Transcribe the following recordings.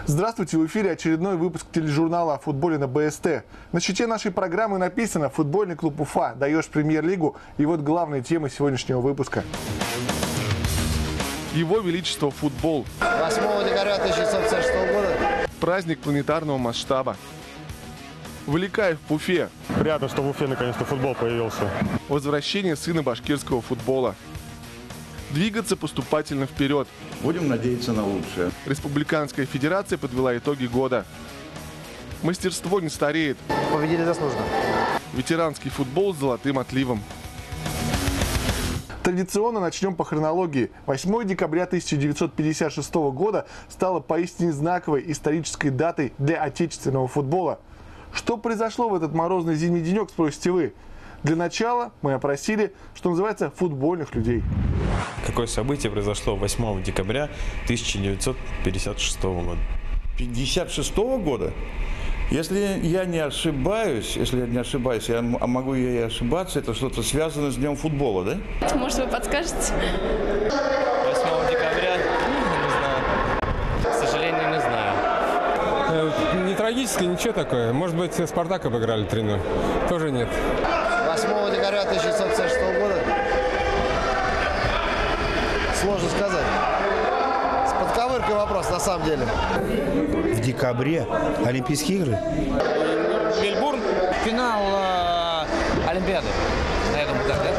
Здравствуйте, в эфире очередной выпуск тележурнала о футболе на БСТ. На щите нашей программы написано: «Футбольный клуб Уфа, даешь премьер-лигу». И вот главные темы сегодняшнего выпуска. Его Величество футбол. 8 декабря 1956 года. Праздник планетарного масштаба. Выликаев в Уфе. Приятно, что в Уфе наконец-то футбол появился. Возвращение сына башкирского футбола. Двигаться поступательно вперед. Будем надеяться на лучшее. Республиканская федерация подвела итоги года. Мастерство не стареет. Победили заслуженно. Ветеранский футбол с золотым отливом. Традиционно начнем по хронологии. 8 декабря 1956 года стало поистине знаковой исторической датой для отечественного футбола. Что произошло в этот морозный зимний денек, спросите вы? Для начала мы опросили, что называется, футбольных людей. Какое событие произошло 8 декабря 1956 года? 56 года? Если я не ошибаюсь, я могу и ошибаться, это что-то связано с Днем футбола, да? Может, вы подскажете? 8 декабря? Не знаю. К сожалению, не знаю. Не трагически, ничего такое. Может быть, «Спартак» обыграли 3-0. Тоже нет. 8 декабря 1956 года. Сложно сказать. С подковыркой вопрос, на самом деле. В декабре Олимпийские игры. Мельбурн? Финал Олимпиады. Я думаю, так, да?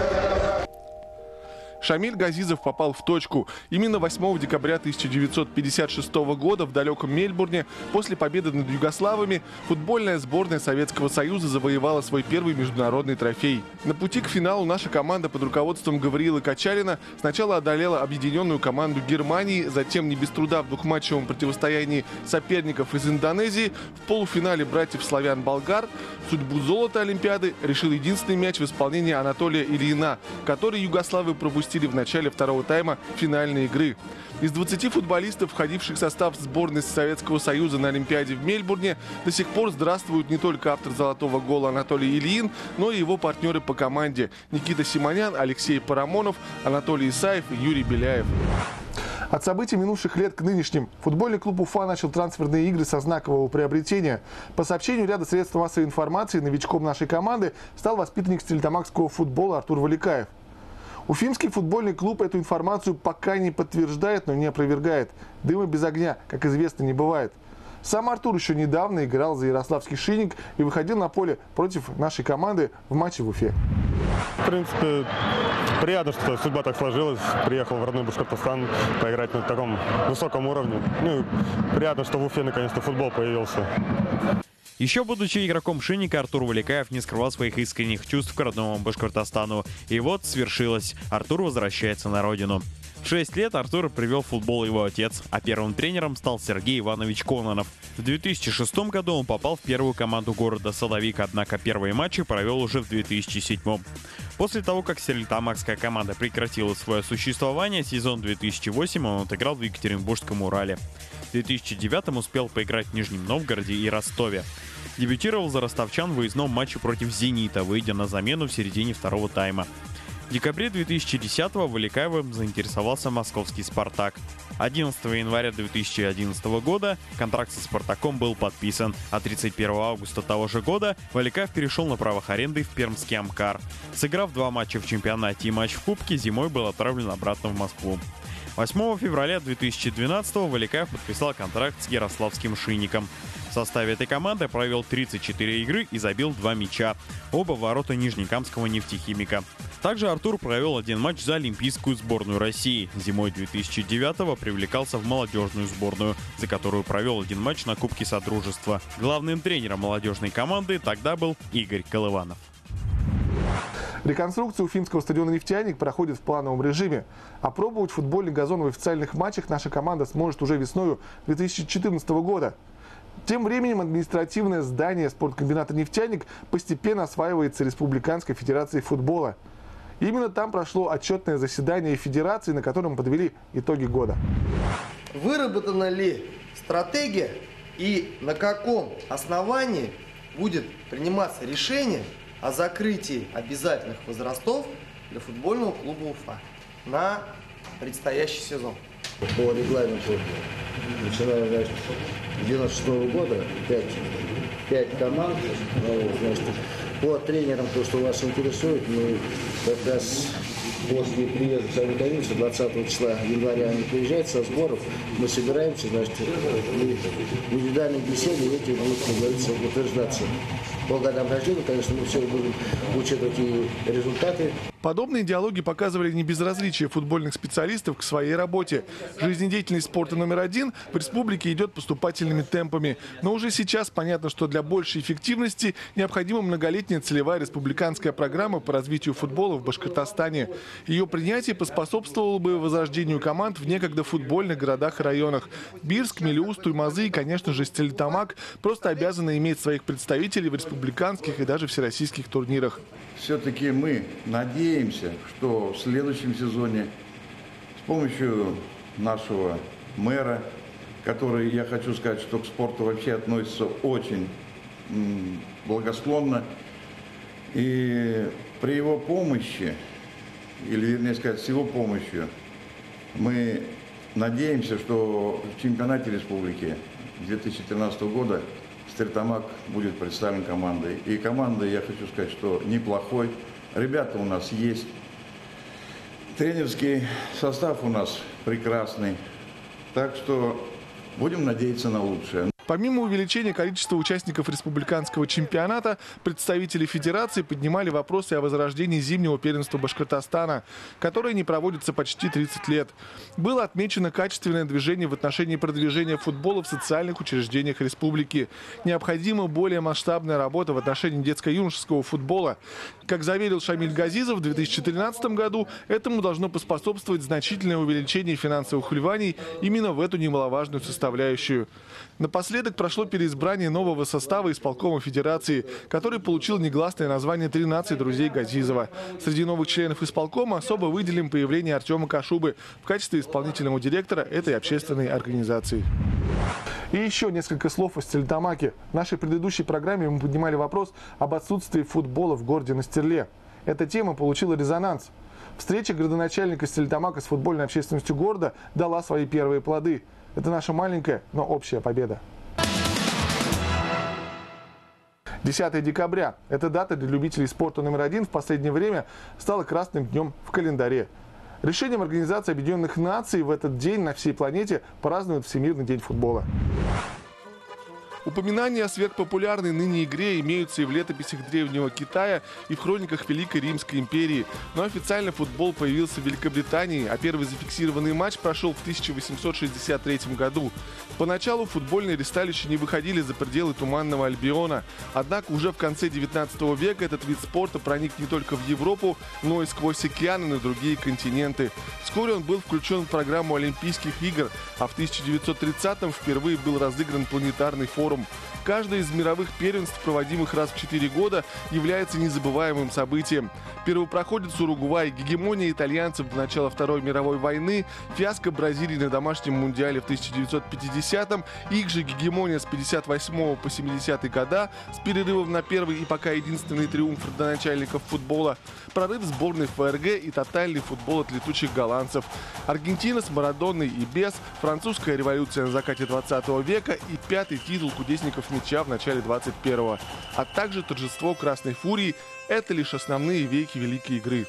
Шамиль Газизов попал в точку. Именно 8 декабря 1956 года в далеком Мельбурне после победы над югославами футбольная сборная Советского Союза завоевала свой первый международный трофей. На пути к финалу наша команда под руководством Гавриила Качалина сначала одолела объединенную команду Германии, затем не без труда в двухматчевом противостоянии соперников из Индонезии в полуфинале братьев славян-болгар судьбу золота Олимпиады решил единственный мяч в исполнении Анатолия Ильина, который югославы пропустили в начале второго тайма финальной игры. Из 20 футболистов, входивших в состав сборной Советского Союза на Олимпиаде в Мельбурне, до сих пор здравствуют не только автор золотого гола Анатолий Ильин, но и его партнеры по команде: Никита Симонян, Алексей Парамонов, Анатолий Исаев и Юрий Беляев. От событий минувших лет к нынешним футбольный клуб Уфа начал трансферные игры со знакового приобретения. По сообщению ряда средств массовой информации, новичком нашей команды стал воспитанник стерлитамакского футбола Артур Выликаев. Уфимский футбольный клуб эту информацию пока не подтверждает, но не опровергает. Дыма без огня, как известно, не бывает. Сам Артур еще недавно играл за ярославский «Шинник» и выходил на поле против нашей команды в матче в Уфе. В принципе, приятно, что судьба так сложилась. Приехал в родной Башкортостан поиграть на таком высоком уровне. Ну, приятно, что в Уфе наконец-то футбол появился. Еще будучи игроком «Шинника», Артур Выликаев не скрывал своих искренних чувств к родному Башкортостану. И вот свершилось. Артур возвращается на родину. В 6 лет Артура привел в футбол его отец, а первым тренером стал Сергей Иванович Кононов. В 2006 году он попал в первую команду города Соловик, однако первые матчи провел уже в 2007. После того, как стерлитамакская команда прекратила свое существование, сезон 2008 он отыграл в Екатеринбургском «Урале». В 2009 успел поиграть в Нижнем Новгороде и Ростове. Дебютировал за ростовчан в выездном матче против «Зенита», выйдя на замену в середине второго тайма. В декабре 2010-го Выликаевым заинтересовался московский «Спартак». 11 января 2011 года контракт со «Спартаком» был подписан, а 31 августа того же года Выликаев перешел на правах аренды в пермский «Амкар». Сыграв 2 матча в чемпионате и матч в Кубке, зимой был отправлен обратно в Москву. 8 февраля 2012-го Выликаев подписал контракт с ярославским «Шинником». В составе этой команды провел 34 игры и забил 2 мяча, оба в ворота нижнекамского «Нефтехимика». Также Артур провел 1 матч за олимпийскую сборную России. Зимой 2009-го привлекался в молодежную сборную, за которую провел 1 матч на Кубке Содружества. Главным тренером молодежной команды тогда был Игорь Колыванов. Реконструкция уфимского стадиона «Нефтяник» проходит в плановом режиме. Опробовать футбольный газон в официальных матчах наша команда сможет уже весною 2014 года. Тем временем административное здание спорткомбината «Нефтяник» постепенно осваивается Республиканской федерацией футбола. Именно там прошло отчетное заседание федерации, на котором подвели итоги года. Выработана ли стратегия и на каком основании будет приниматься решение о закрытии обязательных возрастов для футбольного клуба Уфа на предстоящий сезон? По регламенту, начиная, значит, с 96 года, 5 команд, значит, по тренерам, то, что вас интересует, мы как раз после приезда Савелия Давидовича 20 числа января они приезжают со сборов, мы собираемся, значит, в индивидуальной беседе эти будут, как говорится, утверждаться. По годам рождения, конечно, мы все будем учитывать и результаты. Подобные диалоги показывали небезразличие футбольных специалистов к своей работе. Жизнедеятельность спорта номер 1 в республике идет поступательными темпами. Но уже сейчас понятно, что для большей эффективности необходима многолетняя целевая республиканская программа по развитию футбола в Башкортостане. Ее принятие поспособствовало бы возрождению команд в некогда футбольных городах и районах. Бирск, Мелеуз, Туймазы и, конечно же, Стерлитамак просто обязаны иметь своих представителей в республиканских и даже всероссийских турнирах. Все-таки мы надеемся, что в следующем сезоне с помощью нашего мэра, который, я хочу сказать, что к спорту вообще относится очень благосклонно, и при его помощи, или вернее сказать, с его помощью, мы надеемся, что в чемпионате республики 2013 года Стерлитамак будет представлен командой. И команда, я хочу сказать, что неплохой. Ребята у нас есть. Тренерский состав у нас прекрасный. Так что будем надеяться на лучшее. Помимо увеличения количества участников республиканского чемпионата, представители федерации поднимали вопросы о возрождении зимнего первенства Башкортостана, которое не проводится почти 30 лет. Было отмечено качественное движение в отношении продвижения футбола в социальных учреждениях республики. Необходима более масштабная работа в отношении детско-юношеского футбола. Как заверил Шамиль Газизов, в 2013 году этому должно поспособствовать значительное увеличение финансовых вливаний именно в эту немаловажную составляющую. Напоследок прошло переизбрание нового состава исполкома Федерации, который получил негласное название «13 друзей Газизова». Среди новых членов исполкома особо выделим появление Артема Кашубы в качестве исполнительного директора этой общественной организации. И еще несколько слов о Стерлитамаке. В нашей предыдущей программе мы поднимали вопрос об отсутствии футбола в городе Настерле. Эта тема получила резонанс. Встреча градоначальника Стерлитамака с футбольной общественностью города дала свои первые плоды. Это наша маленькая, но общая победа. 10 декабря. Эта дата для любителей спорта номер 1 в последнее время стала красным днем в календаре. Решением Организации Объединенных Наций в этот день на всей планете празднуют Всемирный день футбола. Упоминания о сверхпопулярной ныне игре имеются и в летописях Древнего Китая, и в хрониках Великой Римской империи. Но официально футбол появился в Великобритании, а первый зафиксированный матч прошел в 1863 году. Поначалу футбольные ристалища не выходили за пределы Туманного Альбиона. Однако уже в конце 19 века этот вид спорта проник не только в Европу, но и сквозь океаны на другие континенты. Вскоре он был включен в программу Олимпийских игр, а в 1930-м впервые был разыгран планетарный форум. Каждое из мировых первенств, проводимых раз в 4 года, является незабываемым событием. Первопроходец Уругвай, гегемония итальянцев до начала Второй мировой войны, фиаско Бразилии на домашнем мундиале в 1950-м, их же гегемония с 58 по 70-е года, с перерывом на первый и пока единственный триумф родоначальников футбола, прорыв сборной ФРГ и тотальный футбол от летучих голландцев, Аргентина с Марадоной и без, французская революция на закате 20 века и пятый титул кудесников мяча в начале 21-го, а также торжество Красной Фурии – это лишь основные веки Великой игры.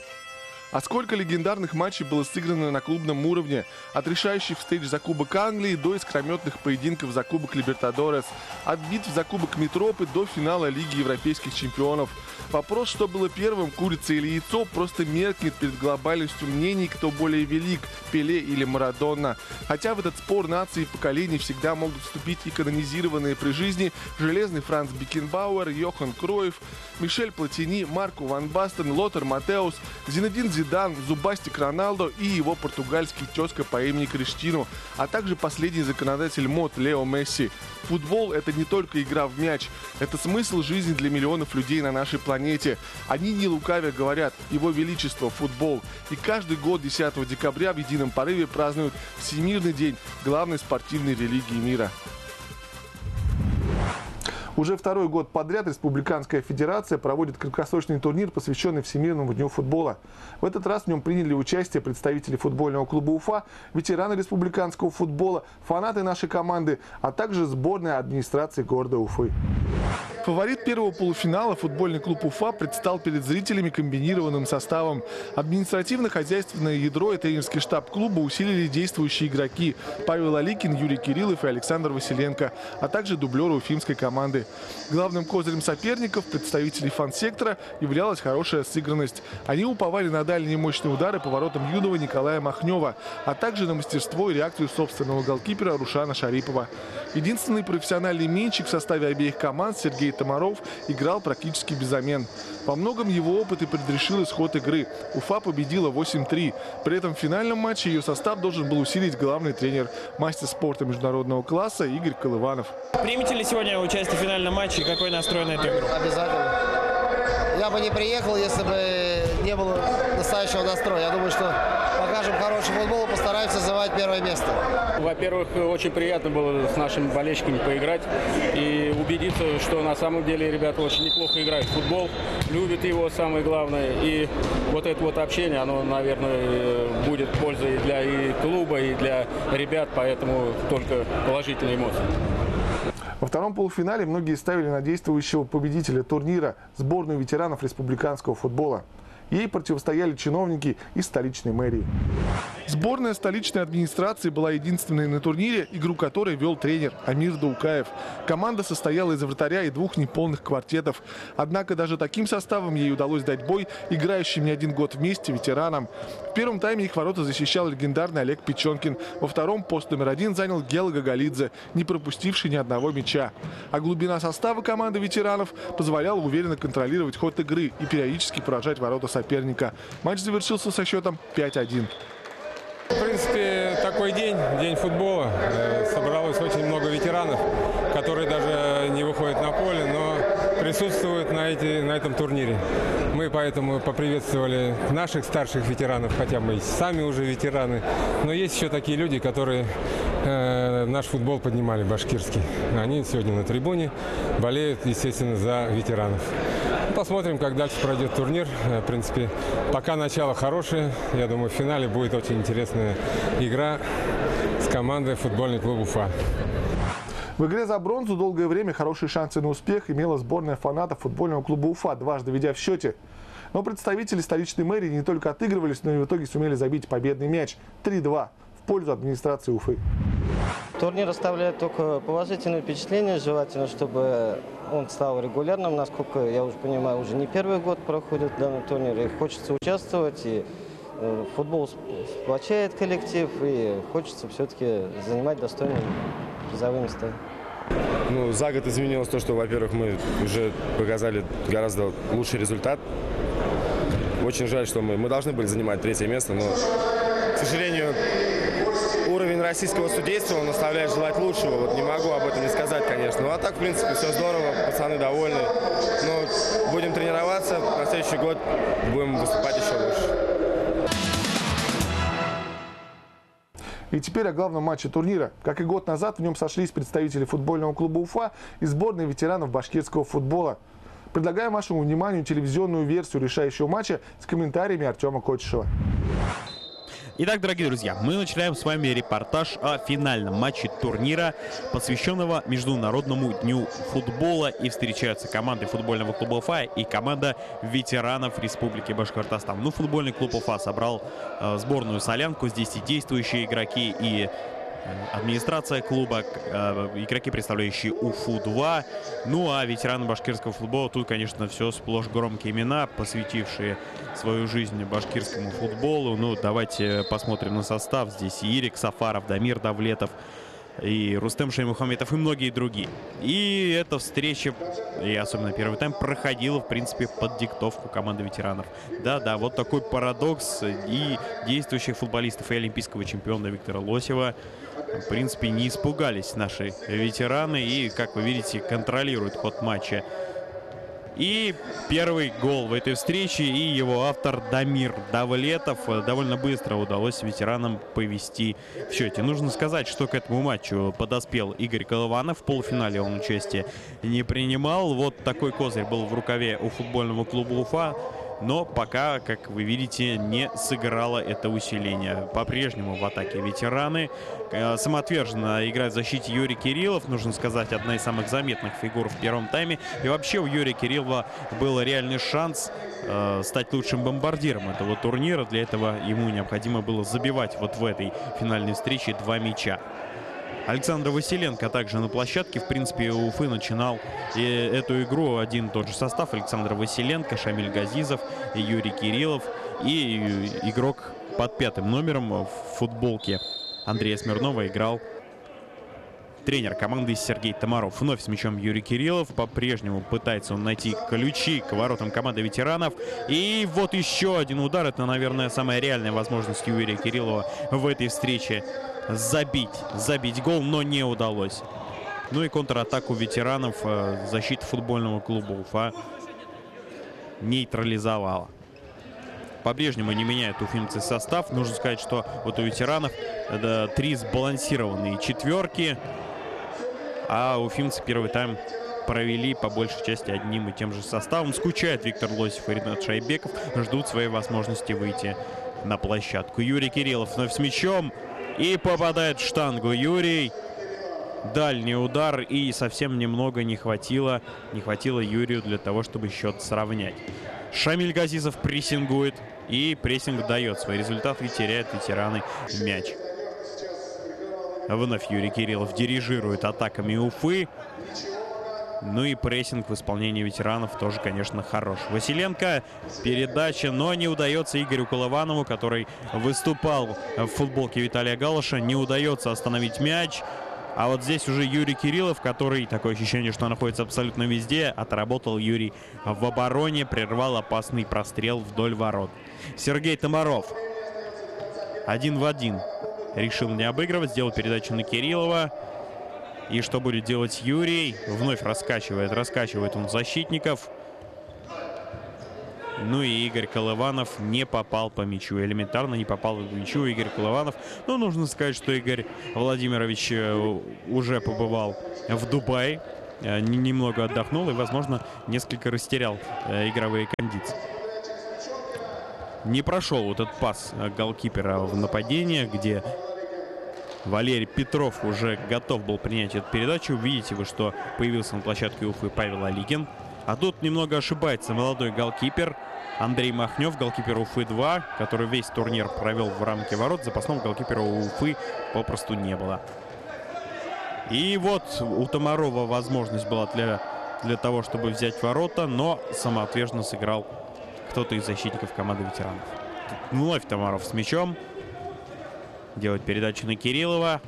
А сколько легендарных матчей было сыграно на клубном уровне, от решающих встреч за Кубок Англии до искрометных поединков за Кубок Либертадорес, от битв за Кубок Метропы до финала Лиги Европейских Чемпионов. Вопрос, что было первым, курица или яйцо, просто меркнет перед глобальностью мнений, кто более велик, Пеле или Марадона. Хотя в этот спор наций и поколений всегда могут вступить и канонизированные при жизни Железный Франц Бекенбауэр, Йохан Кройф, Мишель Платини, Марко Ван Бастен, Лотар Матеус, Зинедин Зидан, Зубастик Роналдо и его португальский тезка по имени Криштиану, а также последний законодатель мод Лео Месси. Футбол – это не только игра в мяч, это смысл жизни для миллионов людей на нашей планете. Они не лукавя говорят «Его Величество – футбол». И каждый год 10 декабря в едином порыве празднуют Всемирный день главной спортивной религии мира. Уже второй год подряд Республиканская федерация проводит краткосрочный турнир, посвященный Всемирному дню футбола. В этот раз в нем приняли участие представители футбольного клуба Уфа, ветераны республиканского футбола, фанаты нашей команды, а также сборная администрации города Уфы. Фаворит первого полуфинала футбольный клуб Уфа предстал перед зрителями комбинированным составом. Административно-хозяйственное ядро и тренерский штаб клуба усилили действующие игроки Павел Аликин, Юрий Кириллов и Александр Василенко, а также дублеры уфимской команды. Главным козырем соперников, представителей фан-сектора, являлась хорошая сыгранность. Они уповали на дальние мощные удары по воротам юного Николая Махнева, а также на мастерство и реакцию собственного голкипера Рушана Шарипова. Единственный профессиональный менщик в составе обеих команд, Сергей Тамаров, играл практически без замен. Во многом его опыт и предрешил исход игры. Уфа победила 8-3. При этом в финальном матче ее состав должен был усилить главный тренер, мастер спорта международного класса Игорь Колыванов. Примете ли сегодня участие в финальном матче и какой настрой на эту игру? Обязательно. Я бы не приехал, если бы не было настоящего настроя. Я думаю, что покажем хороший футбол и постараемся завоевать первое место. Во-первых, очень приятно было с нашими болельщиками поиграть и убедиться, что на самом деле ребята очень неплохо играют в футбол, любят его, самое главное. И вот это вот общение, оно, наверное, будет пользой для и клуба, и для ребят, поэтому только положительные эмоции. Во втором полуфинале многие ставили на действующего победителя турнира – сборную ветеранов республиканского футбола. Ей противостояли чиновники из столичной мэрии. Сборная столичной администрации была единственной на турнире, игру которой вел тренер Амир Даукаев. Команда состояла из вратаря и двух неполных квартетов. Однако даже таким составом ей удалось дать бой играющим не один год вместе ветеранам. В первом тайме их ворота защищал легендарный Олег Печенкин. Во втором пост номер 1 занял Гела Гагалидзе, не пропустивший ни одного мяча. А глубина состава команды ветеранов позволяла уверенно контролировать ход игры и периодически поражать ворота соперника. Матч завершился со счетом 5-1. В принципе, такой день футбола. Собралось очень много ветеранов, которые даже не выходят на поле, но присутствуют на этом турнире. Мы поэтому поприветствовали наших старших ветеранов, хотя мы сами уже ветераны. Но есть еще такие люди, которые наш футбол поднимали, башкирский. Они сегодня на трибуне болеют, естественно, за ветеранов. Посмотрим, как дальше пройдет турнир. В принципе, пока начало хорошее. Я думаю, в финале будет очень интересная игра с командой футбольный клуб Уфа. В игре за бронзу долгое время хорошие шансы на успех имела сборная фанатов футбольного клуба Уфа, дважды ведя в счете. Но представители столичной мэрии не только отыгрывались, но и в итоге сумели забить победный мяч 3-2 в пользу администрации Уфы. Турнир оставляет только положительные впечатления. Желательно, чтобы он стал регулярным. Насколько я уже понимаю, уже не первый год проходит данный турнир. И хочется участвовать. И футбол сплочает коллектив. И хочется все-таки занимать достойные призовые места. За год изменилось то, что, во-первых, мы уже показали гораздо лучший результат. Очень жаль, что мы должны были занимать третье место, но, к сожалению, уровень российского судейства, он оставляет желать лучшего. Вот не могу об этом не сказать, конечно. Ну а так, в принципе, все здорово, пацаны довольны. Но будем тренироваться, на следующий год будем выступать еще лучше. И теперь о главном матче турнира. Как и год назад, в нем сошлись представители футбольного клуба Уфа и сборной ветеранов башкирского футбола. Предлагаем вашему вниманию телевизионную версию решающего матча с комментариями Артема Котишева. Итак, дорогие друзья, мы начинаем с вами репортаж о финальном матче турнира, посвященного Международному дню футбола. И встречаются команды футбольного клуба Уфа и команда ветеранов Республики Башкортостан. Футбольный клуб Уфа собрал сборную солянку. Здесь и действующие игроки, и администрация клуба, игроки, представляющие Уфу-2. А ветераны башкирского футбола, тут, конечно, все сплошь громкие имена, посвятившие свою жизнь башкирскому футболу. Давайте посмотрим на состав. Здесь и Ирик Сафаров, Дамир Давлетов, и Рустем Шаймухаметов, и многие другие. И эта встреча, и особенно первый тайм, проходила, в принципе, под диктовку команды ветеранов. Да, вот такой парадокс. И действующих футболистов, и олимпийского чемпиона Виктора Лосева, в принципе, не испугались наши ветераны. И, как вы видите, контролируют ход матча И первый гол в этой встрече, и его автор Дамир Давлетов. Довольно быстро удалось ветеранам повести в счете. Нужно сказать, что к этому матчу подоспел Игорь Колыванов. В полуфинале он участие не принимал. Вот такой козырь был в рукаве у футбольного клуба Уфа. Но пока, как вы видите, не сыграло это усиление. По-прежнему в атаке ветераны. Самоотверженно играет в защите Юрий Кириллов. Нужно сказать, одна из самых заметных фигур в первом тайме. И вообще у Юрия Кириллова был реальный шанс стать лучшим бомбардиром этого турнира. Для этого ему необходимо было забивать вот в этой финальной встрече 2 мяча. Александр Василенко также на площадке. В принципе, у Уфы начинал и эту игру один и тот же состав. Александр Василенко, Шамиль Газизов, Юрий Кириллов и игрок под 5-м номером в футболке Андрея Смирнова играл тренер команды Сергей Тамаров. Вновь с мячом Юрий Кириллов. По-прежнему пытается он найти ключи к воротам команды ветеранов. И вот еще один удар. Это, наверное, самая реальная возможность Юрия Кириллова в этой встрече. Забить гол, но не удалось. Ну и контратаку ветеранов защита футбольного клуба Уфа нейтрализовала. По-прежнему не меняют уфимцы состав. Нужно сказать, что вот у ветеранов это 3 сбалансированные четверки. А уфимцы первый тайм провели по большей части одним и тем же составом. Скучает Виктор Лосев и Ринат Шайбеков. Ждут своей возможности выйти на площадку. Юрий Кириллов вновь с мячом. И попадает в штангу Юрий. Дальний удар. И совсем немного не хватило Юрию для того, чтобы счет сравнять. Шамиль Газизов прессингует. И прессинг дает свой результат. И теряют ветераны мяч. Вновь Юрий Кириллов дирижирует атаками Уфы. Ну и прессинг в исполнении ветеранов тоже, конечно, хорош. Василенко, передача, но не удается Игорю Колыванову, который выступал в футболке Виталия Галыша. Не удается остановить мяч. А вот здесь уже Юрий Кириллов, который, такое ощущение, что находится абсолютно везде, отработал Юрий в обороне, прервал опасный прострел вдоль ворот. Сергей Тамаров 1 в 1 решил не обыгрывать, сделал передачу на Кириллова. И что будет делать Юрий? Вновь раскачивает он защитников. Ну и Игорь Колыванов не попал по мячу. Элементарно не попал по мячу Игорь Колыванов. Но нужно сказать, что Игорь Владимирович уже побывал в Дубае. Немного отдохнул и, возможно, несколько растерял игровые кондиции. Не прошел вот этот пас голкипера в нападение, где Валерий Петров уже готов был принять эту передачу. Видите вы, что появился на площадке Уфы Павел Алигин. А тут немного ошибается молодой голкипер Андрей Махнев, голкипер Уфы-2, который весь турнир провел в рамке ворот. Запасного голкипера у Уфы попросту не было. И вот у Тамарова возможность была для того, чтобы взять ворота, но самоотверженно сыграл кто-то из защитников команды ветеранов. Вновь Тамаров с мячом. Делает передачу на Кириллова.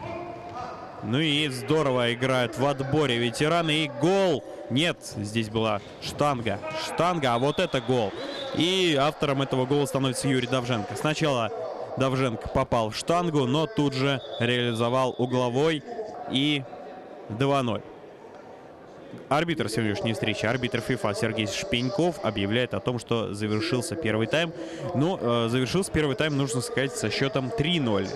Ну и здорово играют в отборе ветераны. И гол. Нет, здесь была штанга. А вот это гол. И автором этого гола становится Юрий Довженко. Сначала Довженко попал в штангу, но тут же реализовал угловой. И 2-0. Арбитр сегодняшней встречи, арбитр ФИФА Сергей Шпеньков, объявляет о том, что завершился первый тайм. Но завершился первый тайм, нужно сказать, со счетом 3-0.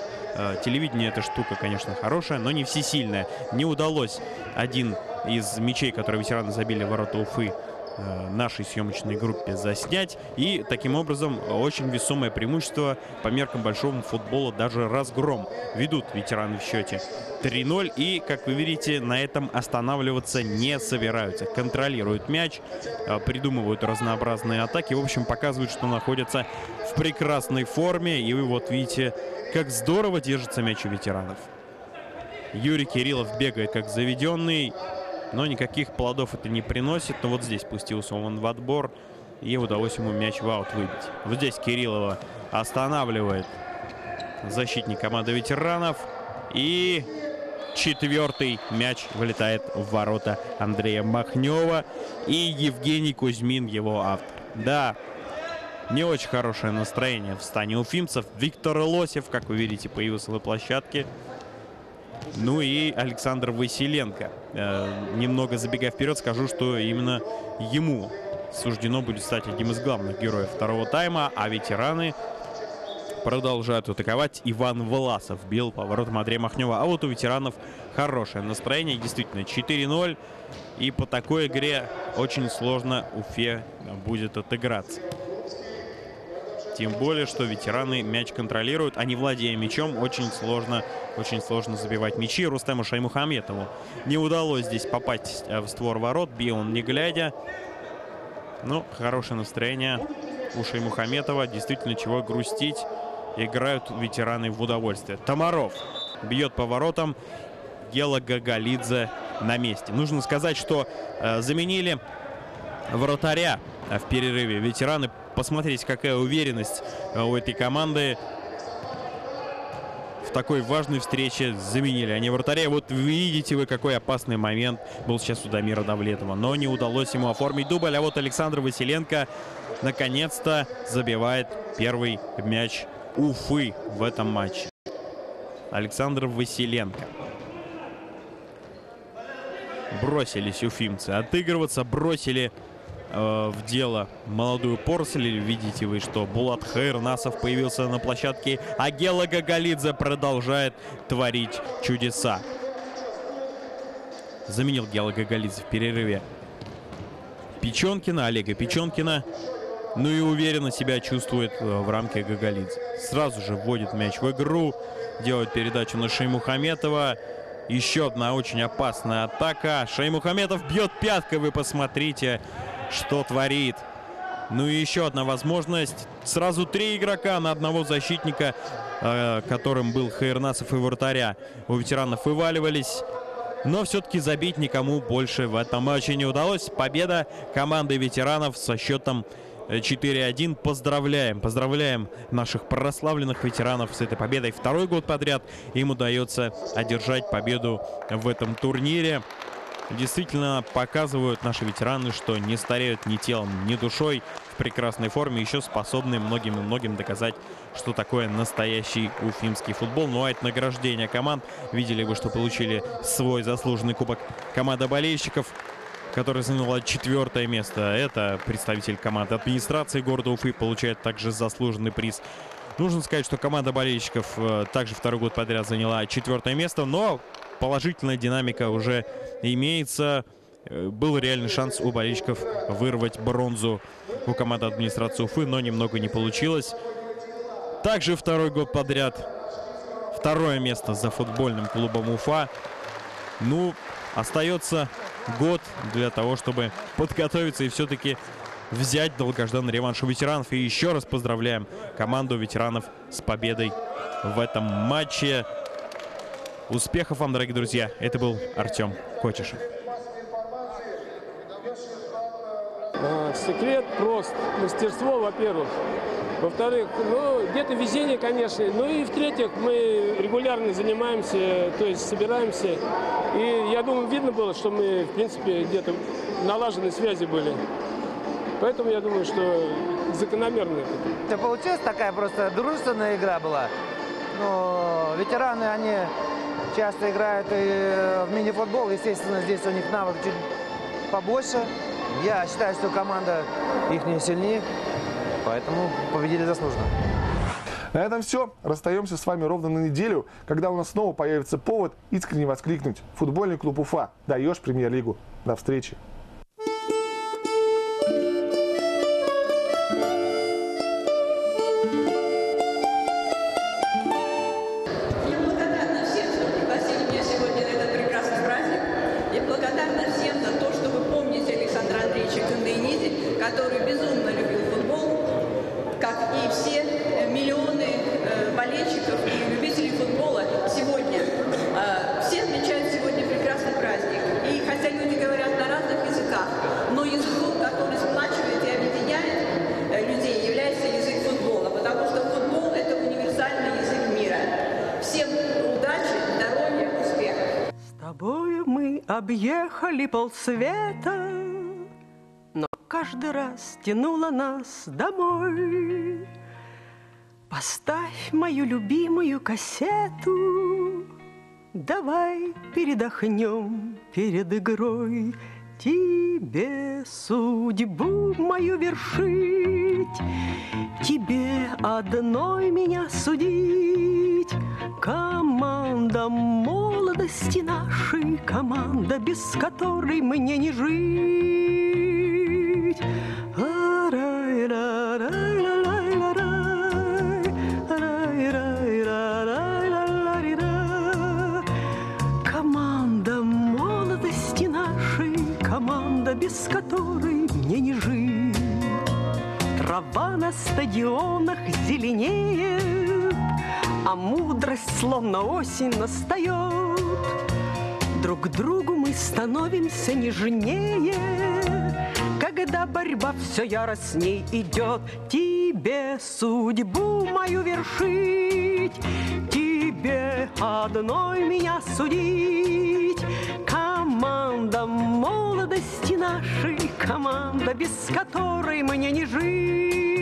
Телевидение — эта штука, конечно, хорошая, но не всесильная. Не удалось один из мячей, которые ветераны забили в ворота Уфы, нашей съемочной группе заснять. И таким образом очень весомое преимущество по меркам большого футбола, даже разгром. Ведут ветераны в счете 3-0. И, как вы видите, на этом останавливаться не собираются. Контролируют мяч, придумывают разнообразные атаки. В общем, показывают, что находятся в прекрасной форме. И вы вот видите, как здорово держится мяч у ветеранов. Юрий Кириллов бегает как заведенный. Но никаких плодов это не приносит. Но вот здесь пустился он в отбор. И удалось ему мяч в аут выбить. Вот здесь Кириллова останавливает защитник команды ветеранов. И 4-й мяч вылетает в ворота Андрея Махнева. И Евгений Кузьмин его автор. Да, не очень хорошее настроение в стане уфимцев. Виктор Лосев, как вы видите, появился на площадке. Ну и Александр Василенко. Немного забегая вперед, скажу, что именно ему суждено будет стать одним из главных героев второго тайма, а ветераны продолжают атаковать. Иван Власов бил по воротам Андрея Махнева. А вот у ветеранов хорошее настроение. Действительно, 4-0. И по такой игре очень сложно Уфе будет отыграться. Тем более, что ветераны мяч контролируют, а не владея мячом, очень сложно забивать мячи. Рустему Шаймухаметову не удалось здесь попасть в створ ворот. Бил он не глядя. Ну, хорошее настроение у Шаймухаметова. Действительно, чего грустить. Играют ветераны в удовольствие. Тамаров бьет по воротам. Гела Гагалидзе на месте. Нужно сказать, что заменили вратаря в перерыве. Ветераны, посмотрите, какая уверенность у этой команды. В такой важной встрече заменили они вратаря. Вот видите вы, какой опасный момент был сейчас у Дамира Давлетова. Но не удалось ему оформить дубль. А вот Александр Василенко наконец-то забивает первый мяч Уфы в этом матче. Александр Василенко. Бросились уфимцы отыгрываться, бросили в дело молодую поросль. Видите вы, что Булат Хайрнасов появился на площадке, а Гела Гагалидзе продолжает творить чудеса. Заменил Гела Гагалидзе в перерыве Печенкина, Олега Печенкина. Ну и уверенно себя чувствует в рамке Гагалидзе. Сразу же вводит мяч в игру, делает передачу на Шаймухаметова. Еще одна очень опасная атака. Шаймухаметов бьет пяткой, вы посмотрите, что творит. Ну и еще одна возможность. Сразу 3 игрока на одного защитника, которым был Хайрнасов и вратаря. У ветеранов вываливались. Но все-таки забить никому больше в этом матче не удалось. Победа команды ветеранов со счетом 4-1. Поздравляем наших прославленных ветеранов с этой победой. Второй год подряд им удается одержать победу в этом турнире. Действительно показывают наши ветераны, что не стареют ни телом, ни душой, в прекрасной форме, еще способны многим и многим доказать, что такое настоящий уфимский футбол. Ну а это награждение команд. Видели вы, что получили свой заслуженный кубок команда болельщиков, которая заняла 4-е место. Это представитель команды администрации города Уфы, получает также заслуженный приз. Нужно сказать, что команда болельщиков также второй год подряд заняла 4-е место, но положительная динамика уже имеется. Был реальный шанс у болельщиков вырвать бронзу у команды администрации Уфы, но немного не получилось. Также второй год подряд 2-е место за футбольным клубом Уфа. Ну, остается год для того, чтобы подготовиться и все-таки взять долгожданный реванш у ветеранов. И еще раз поздравляем команду ветеранов с победой в этом матче. Успехов вам, дорогие друзья. Это был Артем Кочешев. Секрет прост. Мастерство, во-первых. Во-вторых, ну, где-то везение, конечно. Ну и в-третьих, мы регулярно занимаемся, то есть собираемся. И я думаю, видно было, что мы, в принципе, где-то налаженные связи были. Поэтому я думаю, что закономерно это. Это получилась такая просто дружественная игра была. Но ветераны, они часто играют и в мини-футбол. Естественно, здесь у них навык чуть побольше. Я считаю, что команда их не сильнее. Поэтому победили заслуженно. На этом все. Расстаемся с вами ровно на неделю, когда у нас снова появится повод искренне воскликнуть: футбольный клуб Уфа, даешь премьер-лигу. До встречи. Который безумно любил футбол, как и все миллионы болельщиков и любителей футбола сегодня. Все отмечают сегодня прекрасный праздник. И хотя люди говорят на разных языках, но языком, который сплачивает и объединяет людей, является язык футбола, потому что футбол – это универсальный язык мира. Всем удачи, здоровья, успехов! С тобою мы объехали полсвета, каждый раз тянула нас домой. Поставь мою любимую кассету, давай передохнем перед игрой. тебе судьбу мою вершить, тебе одной меня судить. Команда молодости нашей, команда, без которой мне не жить. Команда молодости нашей, команда, без которой мне не жить. Трава на стадионах зеленеет, а мудрость, словно осень, настает. Друг к другу мы становимся нежнее, когда борьба все яростней идет. Тебе судьбу мою вершить, тебе одной меня судить. Команда молодости нашей, команда, без которой мне не жить.